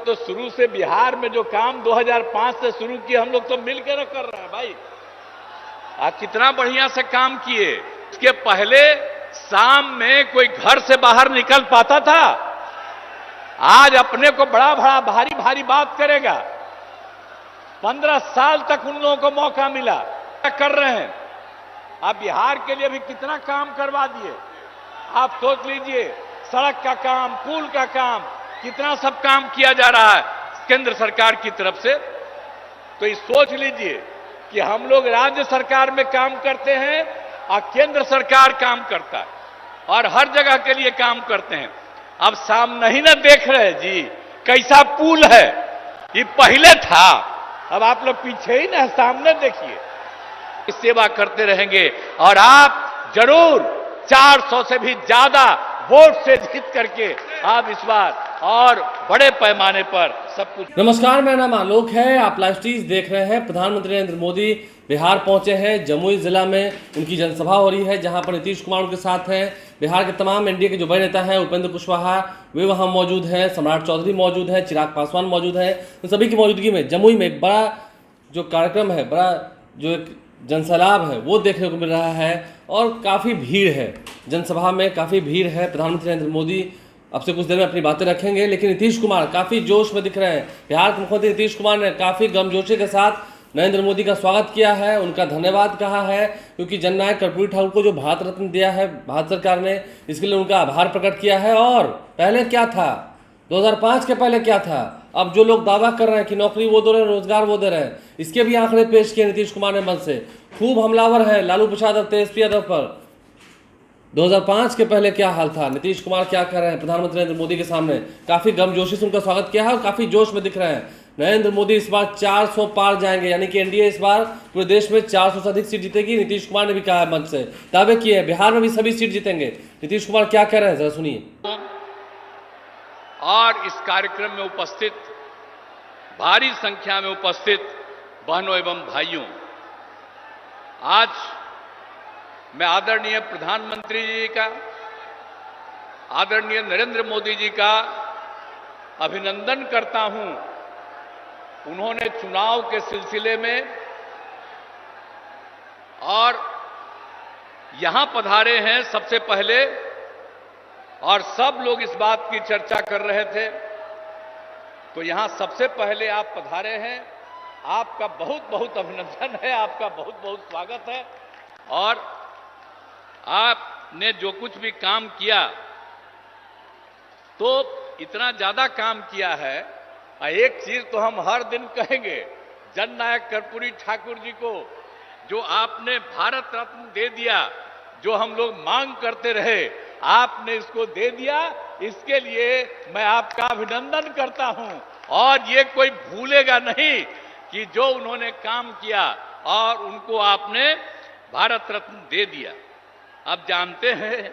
लोग तो शुरू से बिहार में जो काम 2005 से शुरू किए हम लोग तो मिलकर कर रहे हैं भाई। आज कितना बढ़िया से काम किए। इसके पहले शाम में कोई घर से बाहर निकल पाता था? आज अपने को बड़ा बड़ा भारी भारी बात करेगा। 15 साल तक उन लोगों को मौका मिला, कर रहे हैं। आप बिहार के लिए भी कितना काम करवा दिए। आप सोच लीजिए, सड़क का काम, पुल का काम, कितना सब काम किया जा रहा है केंद्र सरकार की तरफ से। तो ये सोच लीजिए कि हम लोग राज्य सरकार में काम करते हैं और केंद्र सरकार काम करता है और हर जगह के लिए काम करते हैं। अब सामने ही ना देख रहे जी कैसा पुल है। ये पहले था, अब आप लोग पीछे ही ना, सामने देखिए। इस सेवा करते रहेंगे और आप जरूर 400 से भी ज्यादा वोट से जीत करके आप इस बार और बड़े पैमाने पर सब कुछ। नमस्कार, मेरा नाम आलोक है। आप लाइव स्ट्रीम देख रहे हैं। प्रधानमंत्री नरेंद्र मोदी बिहार पहुंचे हैं। जमुई जिला में उनकी जनसभा हो रही है, जहां पर नीतीश कुमार उनके साथ हैं। बिहार के तमाम एनडीए के जो बड़े नेता हैं, उपेंद्र कुशवाहा वे वहां मौजूद हैं, सम्राट चौधरी मौजूद हैं, चिराग पासवान मौजूद हैं। उन सभी की मौजूदगी में जमुई में एक बड़ा जो कार्यक्रम है, बड़ा जो एक जनसैलाब है वो देखने को मिल रहा है और काफ़ी भीड़ है। जनसभा में काफ़ी भीड़ है। प्रधानमंत्री नरेंद्र मोदी अब से कुछ देर में अपनी बातें रखेंगे, लेकिन नीतीश कुमार काफ़ी जोश में दिख रहे हैं। बिहार के मुख्यमंत्री नीतीश कुमार ने काफ़ी गर्मजोशी के साथ नरेंद्र मोदी का स्वागत किया है, उनका धन्यवाद कहा है, क्योंकि जननायक कर्पूरी ठाकुर को जो भारत रत्न दिया है भारत सरकार ने, इसके लिए उनका आभार प्रकट किया है। और पहले क्या था, 2005 के पहले क्या था, अब जो लोग दावा कर रहे हैं कि नौकरी वो दे रहे हैं, रोजगार वो दे रहे हैं, इसके भी आंकड़े पेश किए नीतीश कुमार ने मन से। खूब हमलावर है लालू प्रसाद और तेजस्वी यादव पर। 2005 के पहले क्या हाल था, नीतीश कुमार क्या कर रहे हैं प्रधानमंत्री नरेंद्र मोदी के सामने। काफी गर्मजोशी से उनका स्वागत किया है और काफी जोश में दिख रहे हैं। नरेंद्र मोदी इस बार 400 पार जाएंगे, यानी कि एनडीए इस बार पूरे देश में 400 से अधिक सीट जीतेगी। नीतीश कुमार ने भी कहा है मंच से, दावे किए हैं बिहार में भी सभी सीट जीतेंगे। नीतीश कुमार क्या कह रहे हैं, जरा सुनिए। और इस कार्यक्रम में उपस्थित भारी संख्या में उपस्थित बहनों एवं भाइयों, आज मैं आदरणीय प्रधानमंत्री जी का, आदरणीय नरेंद्र मोदी जी का अभिनंदन करता हूं। उन्होंने चुनाव के सिलसिले में और यहां पधारे हैं सबसे पहले, और सब लोग इस बात की चर्चा कर रहे थे, तो यहां सबसे पहले आप पधारे हैं। आपका बहुत बहुत अभिनंदन है, आपका बहुत बहुत स्वागत है। और आपने जो कुछ भी काम किया, तो इतना ज्यादा काम किया है। एक चीज तो हम हर दिन कहेंगे, जननायक कर्पूरी ठाकुर जी को जो आपने भारत रत्न दे दिया, जो हम लोग मांग करते रहे, आपने इसको दे दिया। इसके लिए मैं आपका अभिनंदन करता हूं। और ये कोई भूलेगा नहीं कि जो उन्होंने काम किया और उनको आपने भारत रत्न दे दिया। अब जानते हैं,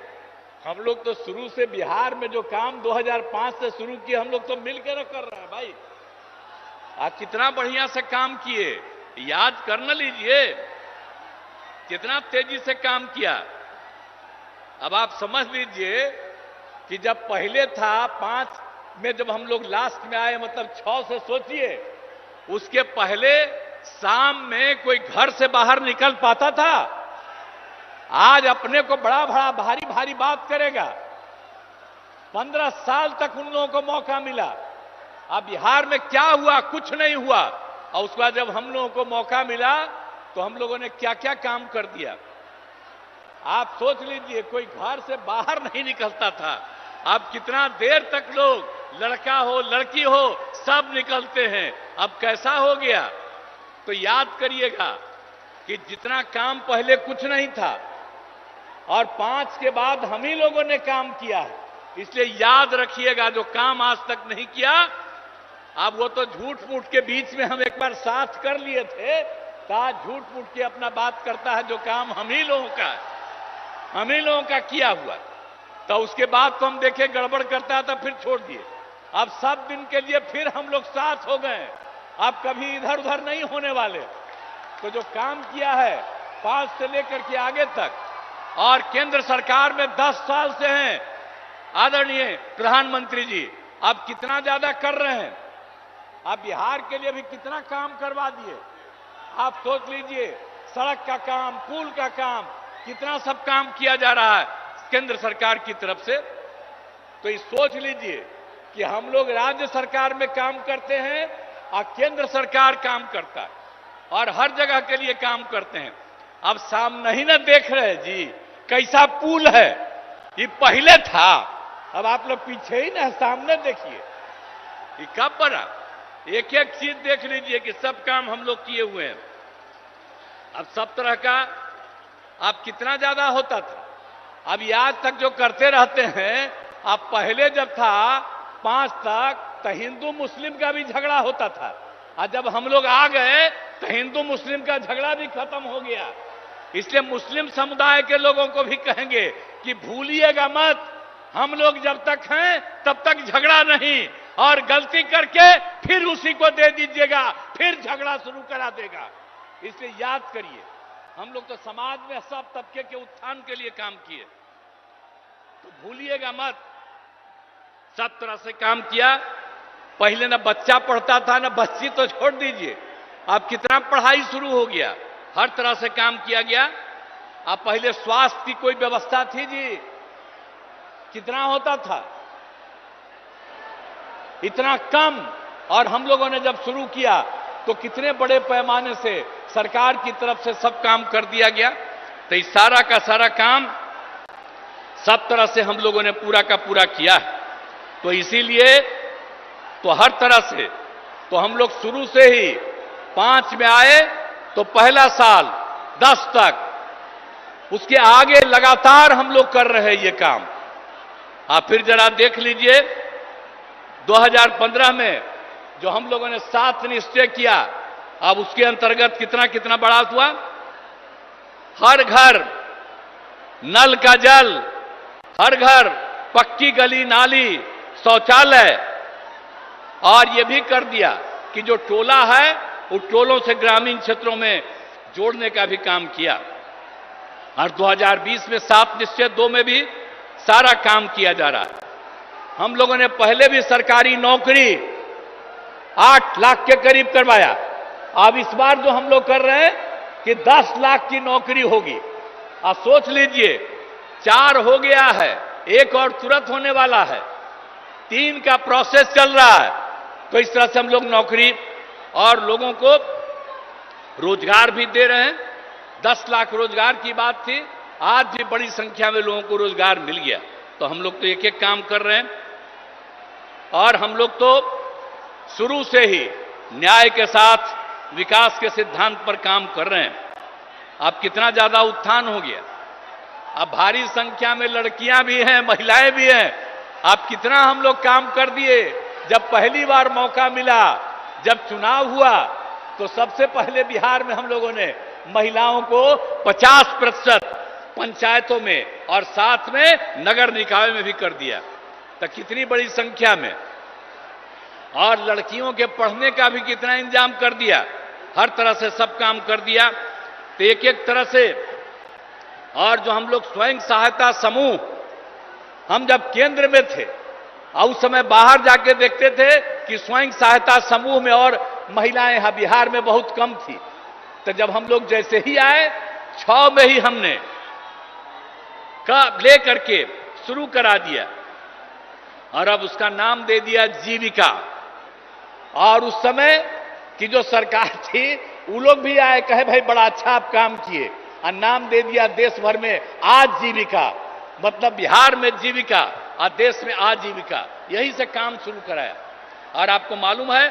हम लोग तो शुरू से बिहार में जो काम 2005 से शुरू किए हम लोग तो मिलकर कर रहे हैं भाई। आज कितना बढ़िया से काम किए, याद कर न लीजिए कितना तेजी से काम किया। अब आप समझ लीजिए कि जब पहले था 5 में, जब हम लोग लास्ट में आए, मतलब 6 से सोचिए, उसके पहले शाम में कोई घर से बाहर निकल पाता था? आज अपने को बड़ा बड़ा भारी भारी बात करेगा। 15 साल तक उन लोगों को मौका मिला। अब बिहार में क्या हुआ? कुछ नहीं हुआ। और उसके बाद जब हम लोगों को मौका मिला तो हम लोगों ने क्या क्या काम कर दिया। आप सोच लीजिए, कोई घर से बाहर नहीं निकलता था। अब कितना देर तक लोग, लड़का हो लड़की हो, सब निकलते हैं। अब कैसा हो गया? तो याद करिएगा कि जितना काम पहले कुछ नहीं था, और 5 के बाद हम ही लोगों ने काम किया है। इसलिए याद रखिएगा, जो काम आज तक नहीं किया, अब वो तो झूठ मूठ के बीच में हम एक बार साथ कर लिए थे, तो झूठ मूठ के अपना बात करता है। जो काम हम ही लोगों का है, हम ही लोगों का किया हुआ, तो उसके बाद तो हम देखे गड़बड़ करता है तो फिर छोड़ दिए। अब सब दिन के लिए फिर हम लोग साथ हो गए, अब कभी इधर उधर नहीं होने वाले। तो जो काम किया है 5 से लेकर के आगे तक, और केंद्र सरकार में 10 साल से हैं आदरणीय प्रधानमंत्री जी, अब कितना ज्यादा कर रहे हैं। आप बिहार के लिए भी कितना काम करवा दिए। आप सोच लीजिए, सड़क का काम, पुल का काम, कितना सब काम किया जा रहा है केंद्र सरकार की तरफ से। तो ये सोच लीजिए कि हम लोग राज्य सरकार में काम करते हैं और केंद्र सरकार काम करता है और हर जगह के लिए काम करते हैं। अब सामने ही ना देख रहे जी कैसा पुल है, ये पहले था, अब आप लोग पीछे ही ना, सामने देखिए ये कब बना। एक एक चीज देख लीजिए कि सब काम हम लोग किए हुए हैं। अब सब तरह का अब कितना ज्यादा होता था, अब ये आज तक जो करते रहते हैं। अब पहले जब था 5 तक तो हिंदू मुस्लिम का भी झगड़ा होता था, और जब हम लोग आ गए तो हिंदू मुस्लिम का झगड़ा भी खत्म हो गया। इसलिए मुस्लिम समुदाय के लोगों को भी कहेंगे कि भूलिएगा मत, हम लोग जब तक हैं तब तक झगड़ा नहीं, और गलती करके फिर उसी को दे दीजिएगा, फिर झगड़ा शुरू करा देगा। इसलिए याद करिए, हम लोग तो समाज में सब तबके के उत्थान के लिए काम किए, तो भूलिएगा मत, सब तरह से काम किया। पहले ना बच्चा पढ़ता था ना बच्ची, तो छोड़ दीजिए, अब कितना पढ़ाई शुरू हो गया, हर तरह से काम किया गया। अब पहले स्वास्थ्य की कोई व्यवस्था थी जी, कितना होता था, इतना कम। और हम लोगों ने जब शुरू किया तो कितने बड़े पैमाने से सरकार की तरफ से सब काम कर दिया गया। तो इस सारा का सारा काम सब तरह से हम लोगों ने पूरा का पूरा किया है। तो इसीलिए तो हर तरह से तो हम लोग शुरू से ही 5 में आए तो पहला साल 10 तक, उसके आगे लगातार हम लोग कर रहे हैं ये काम। आप फिर जरा देख लीजिए 2015 में जो हम लोगों ने 7 निश्चय किया, अब उसके अंतर्गत कितना कितना बढ़ा हुआ। हर घर नल का जल, हर घर पक्की गली नाली शौचालय, और यह भी कर दिया कि जो टोला है उन टोलों से ग्रामीण क्षेत्रों में जोड़ने का भी काम किया। और 2020 में 7 निश्चय 2 में भी सारा काम किया जा रहा है। हम लोगों ने पहले भी सरकारी नौकरी 8 लाख के करीब करवाया। अब इस बार जो हम लोग कर रहे हैं कि 10 लाख की नौकरी होगी। अब सोच लीजिए 4 हो गया है, 1 और तुरंत होने वाला है, 3 का प्रोसेस चल रहा है। तो इस तरह से हम लोग नौकरी और लोगों को रोजगार भी दे रहे हैं। 10 लाख रोजगार की बात थी, आज भी बड़ी संख्या में लोगों को रोजगार मिल गया। तो हम लोग तो एक एक काम कर रहे हैं। और हम लोग तो शुरू से ही न्याय के साथ विकास के सिद्धांत पर काम कर रहे हैं। अब कितना ज्यादा उत्थान हो गया, अब भारी संख्या में लड़कियां भी हैं, महिलाएं भी हैं। अब कितना हम लोग काम कर दिए। जब पहली बार मौका मिला, जब चुनाव हुआ, तो सबसे पहले बिहार में हम लोगों ने महिलाओं को 50% पंचायतों में और साथ में नगर निकाय में भी कर दिया। तो कितनी बड़ी संख्या में। और लड़कियों के पढ़ने का भी कितना इंतजाम कर दिया, हर तरह से सब काम कर दिया। तो एक एक तरह से। और जो हम लोग स्वयं सहायता समूह, हम जब केंद्र में थे और उस समय बाहर जाके देखते थे कि स्वयं सहायता समूह में और महिलाएं यहां बिहार में बहुत कम थी। तो जब हम लोग जैसे ही आए 6 में ही हमने ले करके शुरू करा दिया, और अब उसका नाम दे दिया जीविका। और उस समय की जो सरकार थी वो लोग भी आए, कहे भाई बड़ा अच्छा आप काम किए, और नाम दे दिया देश भर में आजीविका। मतलब बिहार में जीविका और देश में आजीविका, यही से काम शुरू कराया। और आपको मालूम है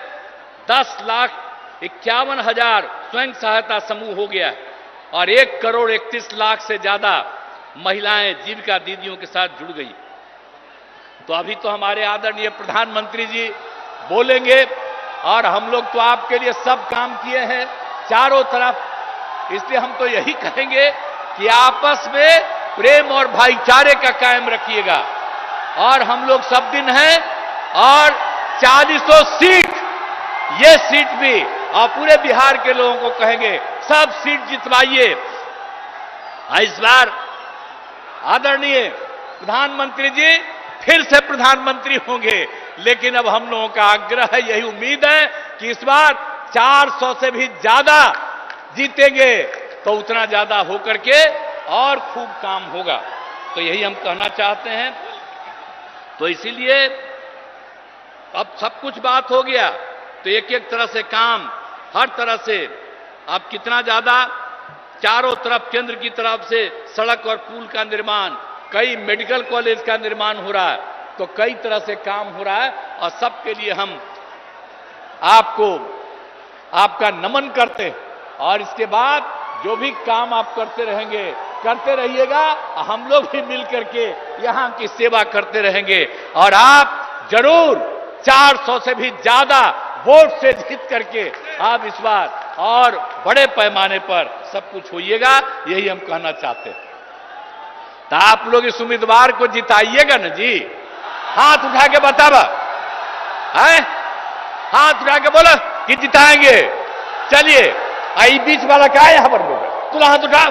10,51,000 स्वयं सहायता समूह हो गया और 1,31,00,000 से ज्यादा महिलाएं जीविका दीदियों के साथ जुड़ गई। तो अभी तो हमारे आदरणीय प्रधानमंत्री जी बोलेंगे, और हम लोग तो आपके लिए सब काम किए हैं चारों तरफ। इसलिए हम तो यही कहेंगे कि आपस में प्रेम और भाईचारे का कायम रखिएगा। और हम लोग सब दिन हैं, और 40 सीट, ये सीट भी और पूरे बिहार के लोगों को कहेंगे सब सीट जितवाइए। इस बार आदरणीय प्रधानमंत्री जी फिर से प्रधानमंत्री होंगे, लेकिन अब हम लोगों का आग्रह है, यही उम्मीद है कि इस बार 400 से भी ज्यादा जीतेंगे, तो उतना ज्यादा होकर के और खूब काम होगा। तो यही हम कहना चाहते हैं। तो इसीलिए अब सब कुछ बात हो गया, तो एक एक तरह से काम, हर तरह से अब कितना ज्यादा चारों तरफ केंद्र की तरफ से सड़क और पुल का निर्माण, कई मेडिकल कॉलेज का निर्माण हो रहा है, तो कई तरह से काम हो रहा है और सबके लिए हम आपको आपका नमन करते हैं। और इसके बाद जो भी काम आप करते रहेंगे, करते रहिएगा, हम लोग भी मिल करके यहां की सेवा करते रहेंगे और आप जरूर 400 से भी ज्यादा वोट से जीत करके आप इस बार और बड़े पैमाने पर सब कुछ होइएगा, यही हम कहना चाहते हैं। तो आप लोग इस उम्मीदवार को जिताइएगा ना जी? हाथ उठा के बतावा है, हाथ उठा के बोलो कि जिताएंगे। चलिए, आई बीच वाला क्या है यहां पर, तुला हाथ उठा।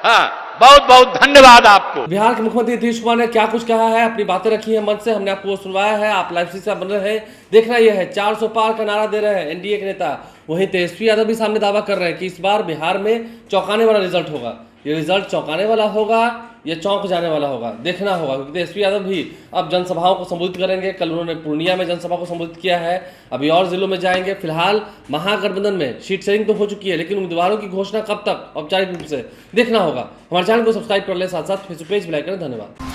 हाँ, बहुत बहुत धन्यवाद आपको। बिहार के मुख्यमंत्री नीतीश कुमार ने क्या कुछ कहा है, अपनी बातें रखी है मन से, हमने आपको सुनवाया है। आप लाइव से बन रहे हैं, देखना यह है 400 पार का नारा दे रहे हैं एनडीए के नेता। वहीं तेजस्वी यादव भी सामने दावा कर रहे हैं कि इस बार बिहार में चौंकाने वाला रिजल्ट होगा। ये रिजल्ट चौंकाने वाला होगा या चौंक जाने वाला होगा, देखना होगा, क्योंकि तेजस्वी यादव भी अब जनसभाओं को संबोधित करेंगे। कल उन्होंने पूर्णिया में जनसभा को संबोधित किया है, अभी और जिलों में जाएंगे। फिलहाल महागठबंधन में सीट शेयरिंग तो हो चुकी है, लेकिन उम्मीदवारों की घोषणा कब तक औपचारिक रूप से देखना होगा। हमारे चैनल को सब्सक्राइब कर ले, साथ साथ फेसबुक पेज भी लाइक करें। धन्यवाद।